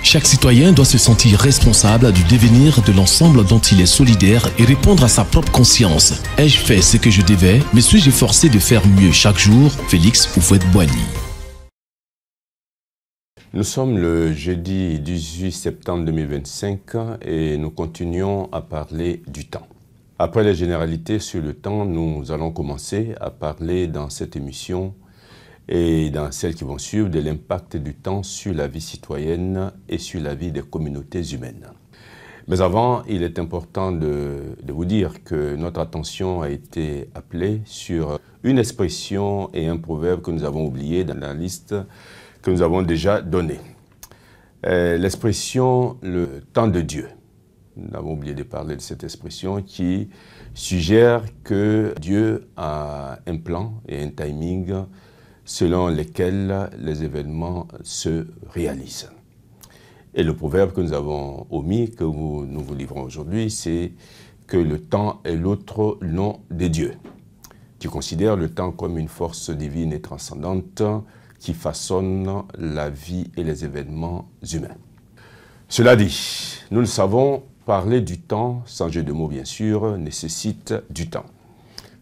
Chaque citoyen doit se sentir responsable du devenir de l'ensemble dont il est solidaire et répondre à sa propre conscience. Ai-je fait ce que je devais? Me suis-je forcé de faire mieux chaque jour? Félix Houphouët-Boigny. Nous sommes le jeudi 18 septembre 2025 et nous continuons à parler du temps. Après les généralités sur le temps, nous allons commencer à parler dans cette émission et dans celles qui vont suivre de l'impact du temps sur la vie citoyenne et sur la vie des communautés humaines. Mais avant, il est important de vous dire que notre attention a été appelée sur une expression et un proverbe que nous avons oublié dans la liste que nous avons déjà donnée. L'expression « le temps de Dieu ». Nous avons oublié de parler de cette expression qui suggère que Dieu a un plan et un timing selon lesquels les événements se réalisent. Et le proverbe que nous avons omis, que nous vous livrons aujourd'hui, c'est que le temps est l'autre nom de Dieu, qui considère le temps comme une force divine et transcendante qui façonne la vie et les événements humains. Cela dit, nous le savons, parler du temps, sans jeu de mots bien sûr, nécessite du temps.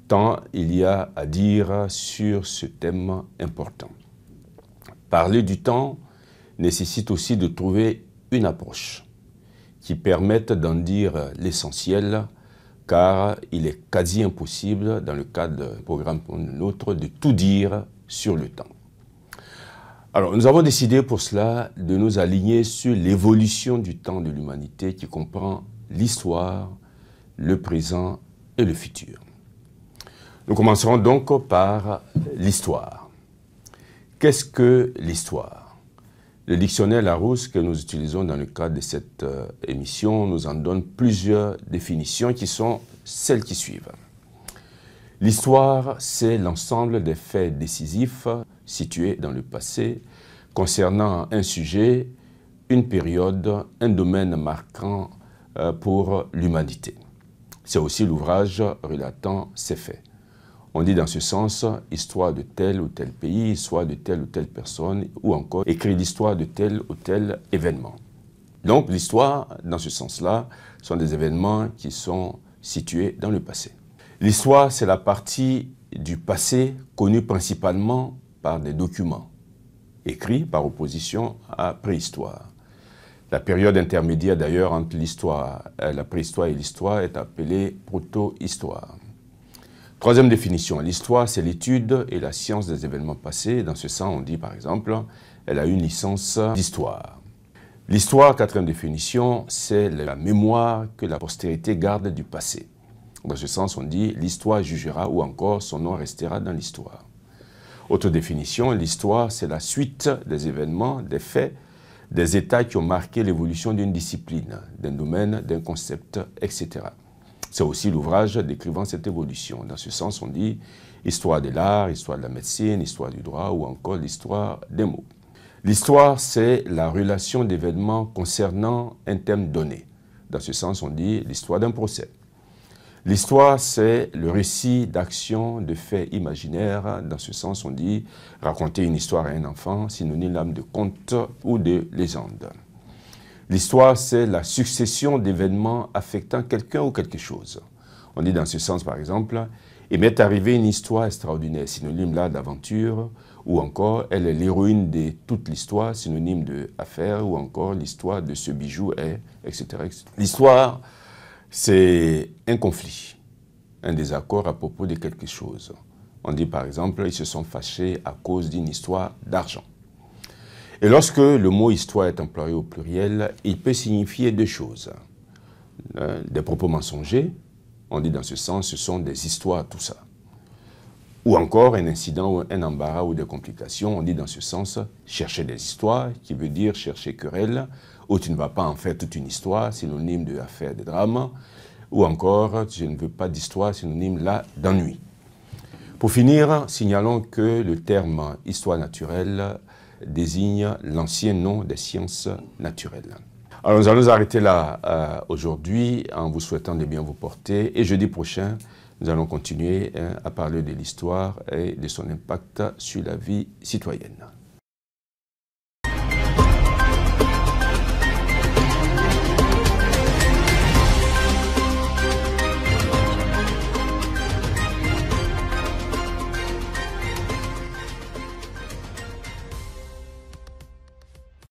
Tant il y a à dire sur ce thème important. Parler du temps nécessite aussi de trouver une approche qui permette d'en dire l'essentiel, car il est quasi impossible, dans le cadre d'un programme comme le nôtre, de tout dire sur le temps. Alors, nous avons décidé pour cela de nous aligner sur l'évolution du temps de l'humanité qui comprend l'histoire, le présent et le futur. Nous commencerons donc par l'histoire. Qu'est-ce que l'histoire? Le dictionnaire Larousse que nous utilisons dans le cadre de cette émission nous en donne plusieurs définitions qui sont celles qui suivent. L'histoire, c'est l'ensemble des faits décisifs situés dans le passé concernant un sujet, une période, un domaine marquant pour l'humanité. C'est aussi l'ouvrage relatant ces faits. On dit dans ce sens, histoire de tel ou tel pays, histoire de telle ou telle personne, ou encore écrit l'histoire de tel ou tel événement. Donc l'histoire, dans ce sens-là, sont des événements qui sont situés dans le passé. L'histoire, c'est la partie du passé connue principalement par des documents, écrits par opposition à préhistoire. La période intermédiaire d'ailleurs entre l'histoire, la préhistoire et l'histoire est appelée proto-histoire. Troisième définition, l'histoire, c'est l'étude et la science des événements passés. Dans ce sens, on dit par exemple, elle a une licence d'histoire. L'histoire, quatrième définition, c'est la mémoire que la postérité garde du passé. Dans ce sens, on dit, l'histoire jugera ou encore son nom restera dans l'histoire. Autre définition, l'histoire, c'est la suite des événements, des faits, des états qui ont marqué l'évolution d'une discipline, d'un domaine, d'un concept, etc. C'est aussi l'ouvrage décrivant cette évolution. Dans ce sens, on dit histoire de l'art, histoire de la médecine, histoire du droit ou encore l'histoire des mots. L'histoire, c'est la relation d'événements concernant un thème donné. Dans ce sens, on dit l'histoire d'un procès. L'histoire, c'est le récit d'actions, de faits imaginaires. Dans ce sens, on dit raconter une histoire à un enfant, synonyme de conte ou de légende. L'histoire, c'est la succession d'événements affectant quelqu'un ou quelque chose. On dit dans ce sens, par exemple, « Il m'est arrivé une histoire extraordinaire », synonyme là d'aventure, ou encore « Elle est l'héroïne de toute l'histoire », synonyme de affaire, ou encore « L'histoire de ce bijou est », etc. etc. L'histoire, c'est un conflit, un désaccord à propos de quelque chose. On dit par exemple, ils se sont fâchés à cause d'une histoire d'argent. Et lorsque le mot « histoire » est employé au pluriel, il peut signifier deux choses. Des propos mensongers, on dit dans ce sens, ce sont des histoires, tout ça. Ou encore un incident, un embarras ou des complications, on dit dans ce sens, chercher des histoires, qui veut dire chercher querelle, ou tu ne vas pas en faire toute une histoire, synonyme de affaire de drame, ou encore, je ne veux pas d'histoire, synonyme là d'ennui. Pour finir, signalons que le terme « histoire naturelle » désigne l'ancien nom des sciences naturelles. Alors nous allons nous arrêter là aujourd'hui en vous souhaitant de bien vous porter et jeudi prochain, nous allons continuer à parler de l'histoire et de son impact sur la vie citoyenne.